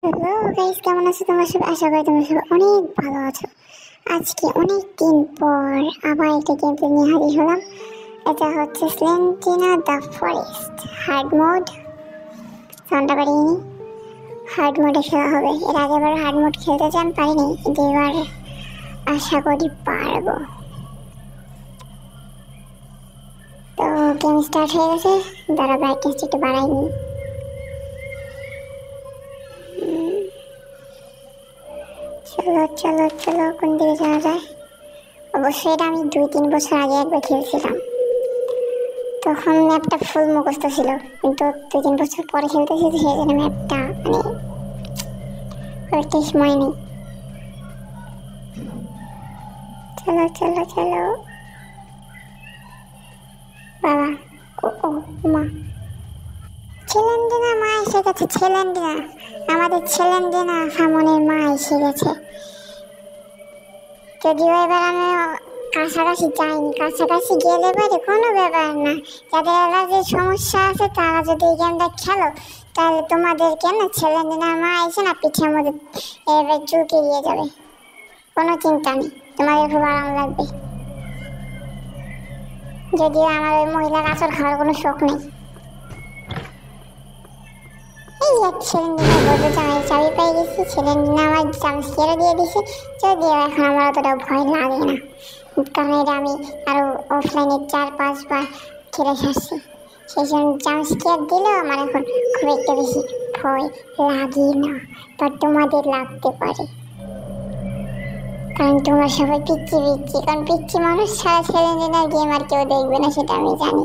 Hello guys, কেমন আছো তোমরা সবাই? আশা করি তোমরা সবাই অনেক ভালো আছো। আজকে অনেক দিন পর আবার একটা গেম নিয়ে হাজির হলাম। এটা হচ্ছে স্লেন্টিনা দ্য ফরেস্ট হার্ড মোড। সাউন্ডটা বাড়িয়ে নি। হার্ড মোডে খেলা হবে। এর আগেবার হার্ড মোড খেলতে চান পারিনি, কিন্তু এবার আশা করি পারবো। তো গেম স্টার্ট হয়ে গেছে। দাঁড়া, ব্রাইটনেস একটু বাড়াই নি। চলো চলো চলো, কোন দিকে যাওয়া যায়? অবশ্যই এটা আমি 2-3 বছর আগে একবার খেলছিলাম, তখন ম্যাপটা ফুল মুখস্থ ছিল, কিন্তু 2-3 বছর পরে খেলতেছি, সেই জন্য ম্যাপটা করতে সময় নেই। চলো চলো চলো বাবা। ও ও মা, ছেলেন্ডিনা মা এসে গেছে। ছেলেন্ডিনা, আমাদের ছেলেন্ডিনা সামনের মা এসে গেছে। যদিও এবার আমি কাছাকাছি যাইনি, কাছাকাছি গেলে পরে কোনো ব্যাপার না। যাদের অ্যালার্জির সমস্যা আছে তারা যদি এই গেমটা খেলো, তাহলে তোমাদেরকে না ছেলেন্ডিনার মা এসে না পিঠের মধ্যে এবার চুলকে দিয়ে যাবে। কোনো চিন্তা নেই, তোমাদের খুব আরাম লাগবে। যদিও আমার ওই মহিলার আচর খাওয়ার কোনো শখ নেই। এই এক ছেলেন্ডিনা বলতে আমি চাবি পেয়ে গেছি। ছেলেন্ডিনা আমার জাম্পস্কেয়ারও দিয়ে দিছে, যদিও এখন আমার অতটা ভয় লাগে না, কারণ এটা আমি আরো অফলাইনে 4-5 বার খেলে সারছি। সেই জন্য জাম্পস্কেয়ার দিলেও আমার এখন খুব একটা বেশি ভয় লাগে না। বাট তোমাদের লাগতে পারে, কারণ তোমরা সবাই পিচ্ছি, কারণ পিচ্ছি মানুষ ছাড়া ছেলেন্ডিনার গেম আর কেউ দেখবে না, সেটা আমি জানি।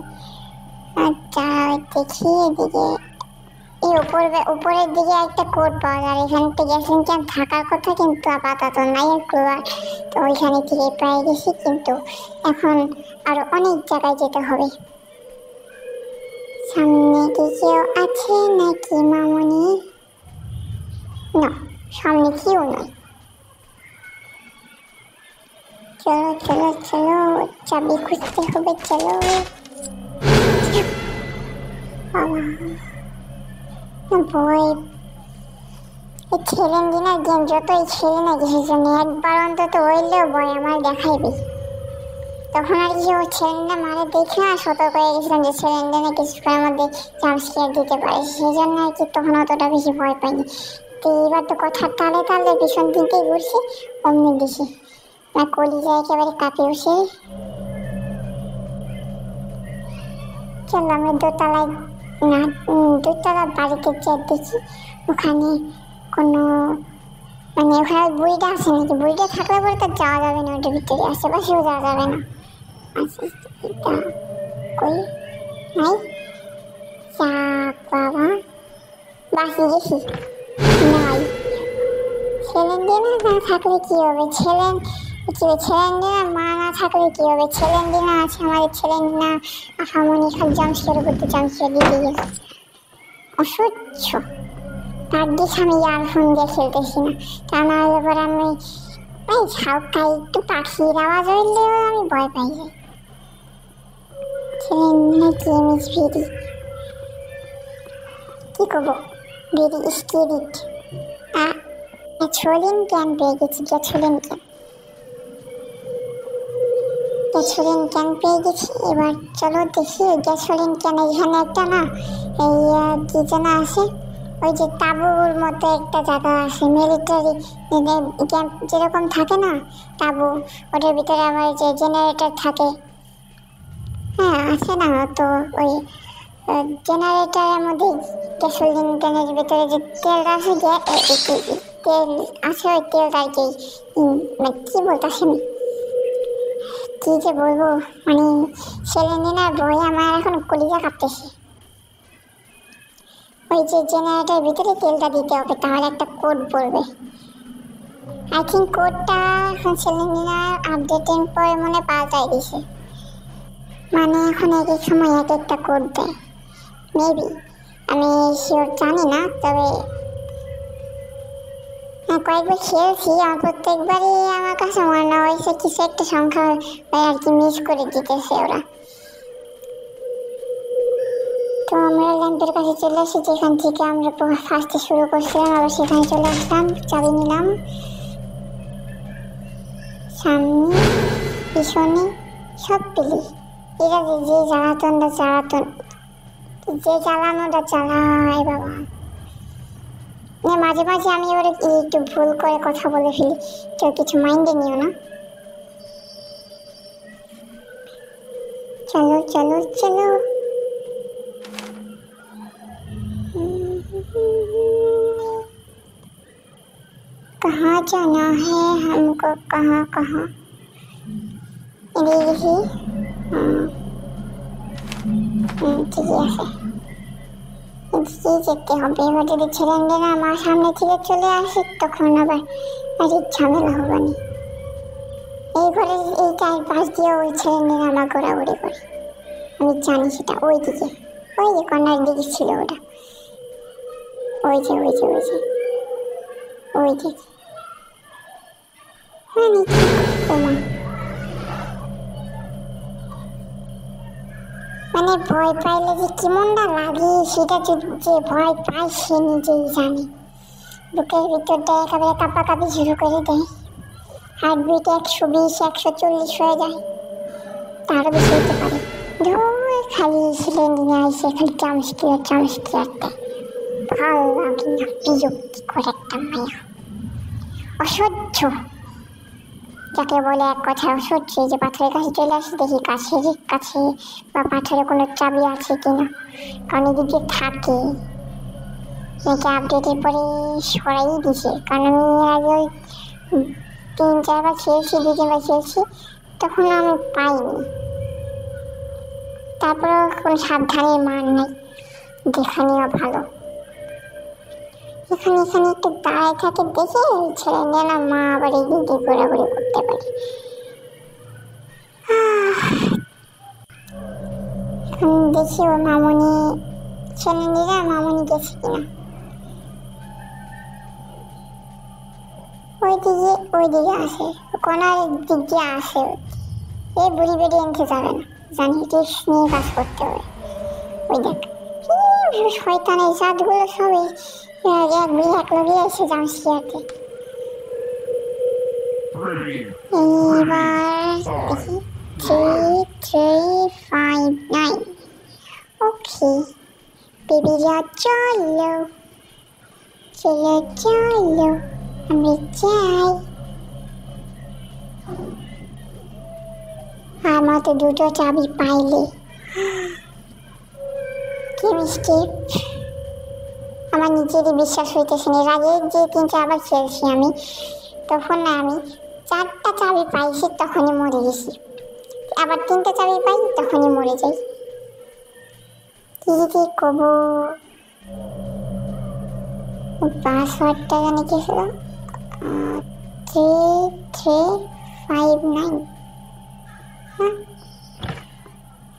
আচ্ছা, দেখি এদিকে এই উপরের দিকে একটা কোড পাওয়া যায়। এখানে একটা গ্যাসলিন ক্যাম্প থাকার কথা, কিন্তু আপাতত নাই। তো ওইখানে থেকে পেয়ে গেছি, কিন্তু এখন আরো অনেক জায়গায় যেতে হবে। সামনে কি কেউ আছে নাকি মামনি? না, সামনে কেউ নয়। চলো চলো চলো, চাবি খুঁজতে হবে। চলো ভয়। এই ছেলেন্ডিনার গেম যতই খেলে না কিসের জন্য, একবার অন্তত হইলেও ভয় আমার দেখাইবে। তখন আর কি ও ছেলেন্ডিনা মারে দেখে না সতর্ক হয়ে গেছিলাম যে ছেলেন্ডিনা কিছুক্ষণের মধ্যে জাম্পস্কেয়ার দিতে পারে, সেই জন্য আর কি তখন অতটা বেশি ভয় পাইনি। তো এবার তো কথার তালে তালে পিছন দিকেই ঘুরছি, অমনি দিছি না, কলিজা একেবারে কাঁপে উঠছে। চলো আমরা দোতলায় না, দোতলা বাড়িতে যে দেখি ওখানে কোনো ওখানে বুড়িটা আছে নাকি। বুড়িটা থাকলে পরে তো যাওয়া যাবে না, ওটার ভিতরে আশেপাশেও যাওয়া যাবে না। আচ্ছা, এটা কই নাই। যাক বাবা, বাসি গেছি। নাই, ছেলেন্ডিনা না থাকলে কি হবে? ছেলেন্ডিনার মা না থাকলে কি হবে? ছেলেন্ডিনা আছে, আমাদের ছেলেন্ডিনা আহামনি খালি জাম্পস্কেয়ার করতে জাম্পস্কেয়ার দিতে গেছে। অসহ্য। তার দিকে আমি ইয়ারফোন দিয়ে খেলতেছি না, তা না হলে পরে আমি ঝাউকাই একটু পাখির আওয়াজ হইলেও আমি ভয় পাই যাই। ছেলেন্ডিনা গেম ইজ ভেরি, কি করবো, ভেরি স্কেরিড। গ্যাসোলিন ক্যান পেয়ে গেছি। গ্যাসোলিন ক্যান পেয়ে গেছি। এবার চলো দেখি গ্যাসোলিন ক্যান এখানে একটা না, এই কি যেন আছে, ওই যে তাঁবুর মতো একটা জায়গা আছে, মিলিটারি ক্যাম্প যেরকম থাকে না তাঁবু, ওটার ভিতরে আমার যে জেনারেটর থাকে। হ্যাঁ আছে না, তো ওই জেনারেটরের মধ্যে গ্যাসোলিন ক্যানের ভিতরে যে তেল আছে, তেল আছে, ওই তেলটা আর কি কি বলতেছে আমি, কি যে বলবো, ছেলেন্ডিনার ভয়ে আমার এখন কলিজা কাঁপতেছে। ওই যে জেনারেটরের ভিতরে তেলটা দিতে হবে, তাহলে একটা কোড বলবে। আই থিঙ্ক কোডটা এখন ছেলেন্ডিনার আপডেটের পরে মনে পাল্টাই দিছে, এখন এক এক সময় এক একটা কোড দেয়। মেবি, আমি শিওর জানি না, তবে কয়েকবার খেয়েছি, আমার প্রত্যেকবারই আমার কাছে মনে হয়েছে কিছু একটা সংখ্যা আর কি মিস করে দিতেছে ওরা। তো আমরা ক্যাম্পের কাছে চলে আসি, যেখান থেকে আমরা ফার্স্টে শুরু করছিলাম। আবার সেখানে চলে আসলাম, চাবি নিলাম। সামনে পিছনে সব পেলি। এরা যে জ্বালানোটা চালায় বাবা। মাঝে মাঝে আমি ওরা একটু ভুল করে কথা বলে ফেলি, কেউ কিছু মাইন্ডে নিও না। चलो चलो चलो। कहाँ जाना है हमको, कहाँ कहाँ? यही ঠিক আছে, এদিকেই যেতে হবে। এবার যদি ছেলেরা আমার সামনে থেকে চলে আসে তখন আবার ঝামেলা হবে না। এই ঘরে এই চারপাশ দিয়ে ওই ছেলেরা আমার ঘোরাঘুরি করে, আমি জানি সেটা। ওই দিকে, ওই যে কর্নার দিকে ছিল ওটা, ওই যে ওই যে ওই যে ওই দিকে। মানে ভয় পাইলে যে কেমনটা লাগে সেটা যে ভয় পায় সে নিজেই জানে। বুকের ভিতরটা একেবারে কাঁপাকাঁপি শুরু করে দেয়, হার্টবিট 120 140 হয়ে যায়, তারও বেশি হতে পারে। খালি সিলিন্ডারে আইসে খালি চামচকিয়ারটা ভালো লাগে না, বিরক্তি করে একটা মায়া, অসহ্য যাকে বলে এক কথায় অসহ্য। যে পাথরের কাছে চলে আসে, দেখি কাছে বা পাথরে কোনো চাবি আছে কিনা, কারণ এদিকে থাকে নাকি আপডেটের পরে সরাই দিছে। কারণ আমি আগে ওই 3-4 বার খেলছি, 2-3 বার খেলছি, তখন আমি পাইনি। তারপরে কোনো সাবধানের মান নাই, দেখা নেওয়া ভালো। এখানে একটু দাঁড়ায় থাকে দেখে ছেলে নিয়ে না মা আবার এই দিকে ঘোরাঘুরি করতে পারে। এখন দেখি ও মামনি ছেলে নিয়ে মামনি গেছে কিনা। ওই দিকে আসে, কোনার দিক দিয়ে আসে। এই বুড়ি বেড়ি এনতে যাবে না, জানি রিস্ক নিয়ে কাজ করতে হবে। ওই দেখ শয়তানের জাতগুলো সবই এক লগে এসে জামশিয়াতে। এইবার দেখি 3359। ওকে বেবিরা চলো চলো চলো আমি চাই। আর মাত্র 2টো চাবি পাইলে কি মিষ্টি। আমার নিজেরই বিশ্বাস হইতেছে না। এর আগে যে 3-4 বার খেলছি আমি, তখন না আমি 4টা চাবি পাইছি, তখনই মরে গেছি। আবার 3টা চাবি পাই, তখনই মরে যাই। কি কব, পাসওয়ার্ডটা জানি কি ছিল, 3359।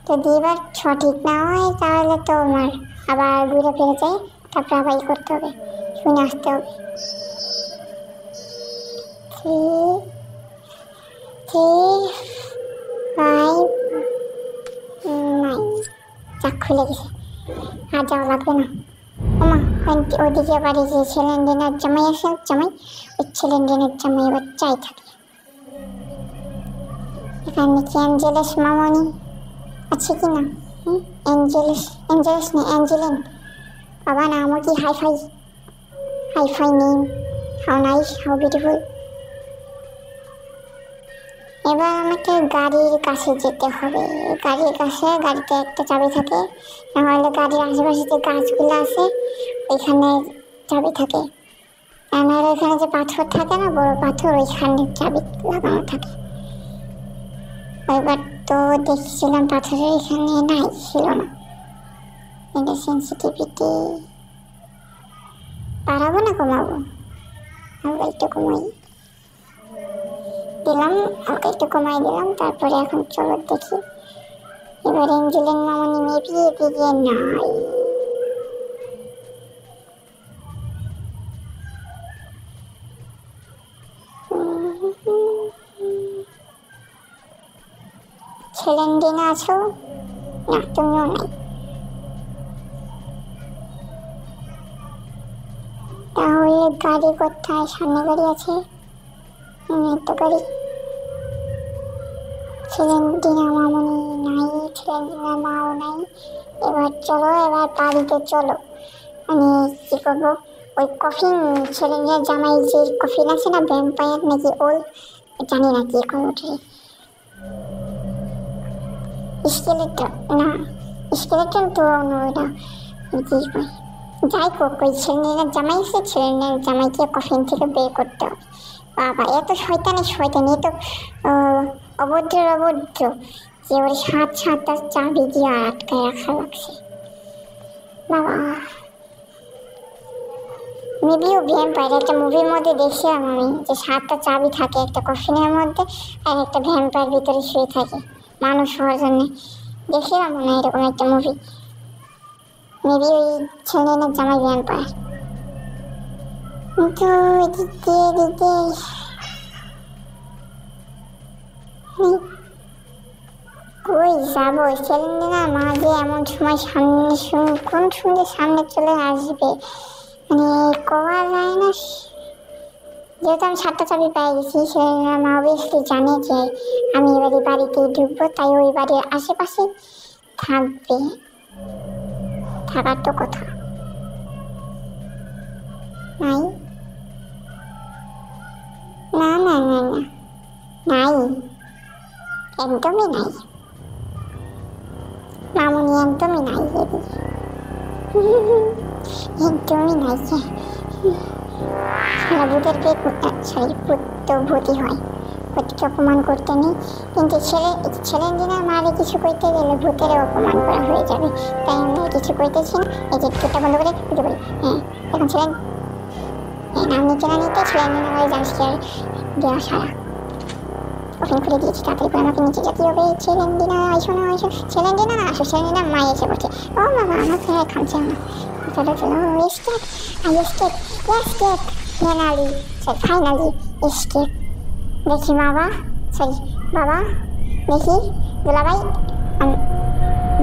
যদি এবার সঠিক না হয় তাহলে তো আমার আবার ঘুরে ফিরে যাই, তারপর আবার করতে হবে, শুনে আসতে হবে। 3359 চাক খুলে গেছে, আর যাওয়া লাগবে না। ওমা ওইদিকে আবার এই যে ছেলেন্ডিনের জামাই আসে, ওই ছেলেন্ডিনের জামাই এবার চাই থাকে। এখানে কি অ্যাঞ্জেলাস মামনি আছে কি না? অ্যাঞ্জেলাস না অ্যাঞ্জেলিন। বাবা নামও কি hi fi name, how nice, how beautiful. এবার আমাকে গাড়ির কাছে যেতে হবে। গাড়ির কাছে গাড়িতে একটা চাবি থাকে, নাহলে গাড়ির আশেপাশে যে গাছগুলো আছে ওইখানে চাবি থাকে, নাহলে এখানে যে পাথর থাকে না, বড় পাথর, ওইখানে চাবি লাগানো থাকে। এবার তো দেখছিলাম পাথরের এখানে নাই, ছিল না। এটা সেন্সিটিভিটি বাড়াবো না কমাবো? হালকা একটু কমাই দিলাম, তারপরে এখন চলো দেখি। এবার অ্যাঞ্জেলিন মামনি মেবি এদিকে নাই। ছেলেন্ডিনা আছো না? তুমিও নাই। গাড়ি কোথায়? সামনে গাড়ি আছে, একটা গাড়ি। সেলেন্টিনা মামনি নাই, সেলেন্টিনা মাও নাই। এবার চলো, এবার বাড়িতে চলো। মানে কি করবো, ওই কফিন সেলেন্টিনার জামাই যে কফিন আছে না, ভ্যাম্পায়ার নাকি ওল জানি না কি কোনোটি, স্কেলেটন না, স্কেলেটন তো ওটা কি কয়, যাই হোক ওই সেলেন্টিনার জামাই আছে, সেলেন্টিনার জামাইকে কফিন থেকে বের করতে হবে। বাবা এত শয়তানি এত অভদ্র যে ওর সাতটা চাবি দিয়ে আটকায় রাখা লাগছে। বাবা মেবি ও ভ্যাম্পায়ার, একটা মুভির মধ্যে দেখছিলাম আমি যে 7টা চাবি থাকে একটা কফিনের মধ্যে, আর একটা ভ্যাম্পায়ার ভিতরে শুয়ে থাকে মানুষ হওয়ার জন্য। দেখছিলাম মনে হয় এরকম একটা মুভি, মেবি ওই ছেলেনের জামাই ভ্যাম্পায়ার। কিন্তু এদিক কই যাবো? সেলেন্টিনা মা যে এমন সময় কোন সন্ধ্যে সামনে চলে আসবে, মানে কওয়া যায় না। যেহেতু আমি 7টা চাবি পেয়ে গেছি, সেলেন্টিনা মা অবভিয়াসলি জানে যে আমি এবারে বাড়িতে ঢুকবো, তাই ওই বাড়ির আশেপাশে থাকবে। থাকার তো কথা নাই, না নাই, একদমই নাই মামুনি, একদমই নাই, একদমই নাই। ভূতের সরি ভূত তো ভূতই হয়, ভূতকে অপমান করতে নেই, কিন্তু সেলেন্টিনার মারে কিছু করতে গেলে ভূতের অপমান করা হয়ে যাবে, তাই আমরা কিছু করতেছি না। এই যে গেটটা বন্ধ করে উঠে বলি, হ্যাঁ এখন নাম নিতে না নিতে সেলেন্টিনা মারে জাম্পস্কেয়ার দেওয়া সারা। ওখানে খুলে দিয়েছি, তাড়াতাড়ি করে আমাকে নিচে যেতে হবে। সেলেন্টিনা আইসো না, সেলেন্টিনা না আসো, সেলেন্টিনা মা এসে পড়ছে। ও বাবা আমাকে খামছে না, চলো এস্কেপ, ফাইনালি এস্কেপ। দেখি বাবা দেখি দুলাভাই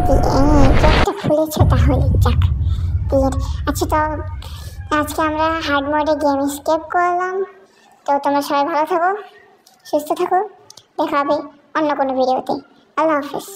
গেটটা খুলেছে, তাহলে যাক বিয়ের। আচ্ছা তো আজকে আমরা হার্ড মোডে গেম স্কেপ করলাম। তো তোমরা সবাই ভালো থাকো, সুস্থ থাকো, দেখা হবে অন্য কোনো ভিডিওতে। আল্লাহ হাফেজ।